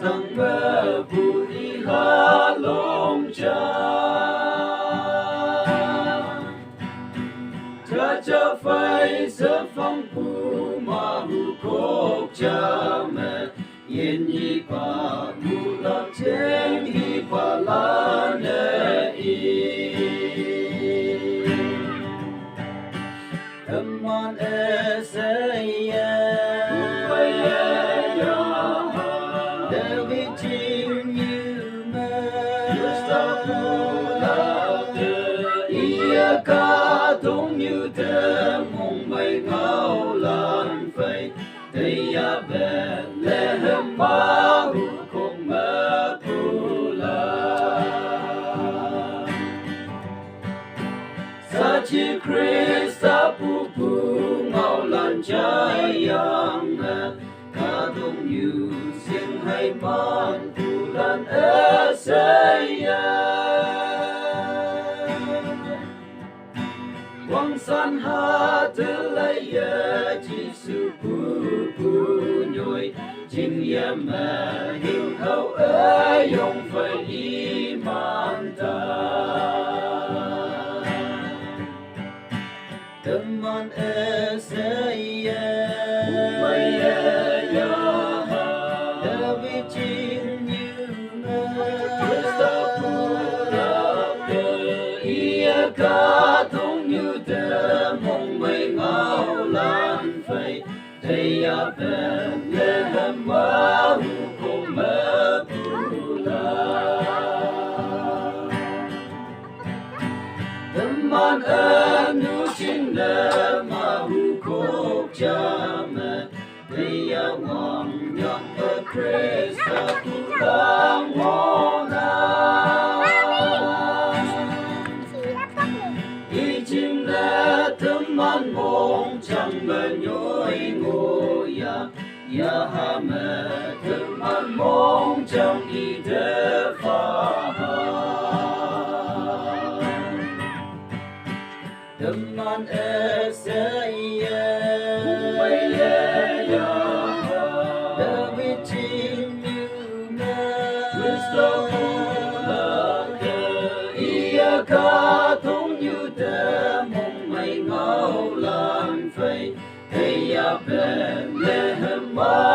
thăng mơ vui ha lông cha cha phải sớm phong phú mà hù cốc cha mẹ yên nhi pa mu la chen hi pa la ne i Teman esaya Dewi chim như mơ Ia ca thông như thế mong mây ngao lan phây Tây ya bè lê hâm ma hù không mơ phù la Sa chi Krista pu pu ngao lan trái yang ca thông như xiên hay man phù lan esaya Quang san ha tư lấy chỉ sư pu pu nhồi chính ya mà hiểu thấu ấy không phải đi man ta Teman esaya Dewi chim như mơ Ia ca thông như thế mong mây ngao lan phây Thầy ya bè lê hâm ma hù không mơ phù la Teman enu chính lệ mà hù cốc cha mẹ Thầy ya ngon nhọc ở Krista tu lang ngon I chim lệ teman mong chẳng bè nhối ngô ya ha mẹ teman mong chẳng y thế pha Teman esaya Dewi chim như mơ Ia ca thông như thế mong mây ngao lan phây Thầy ya bè lê hâm ma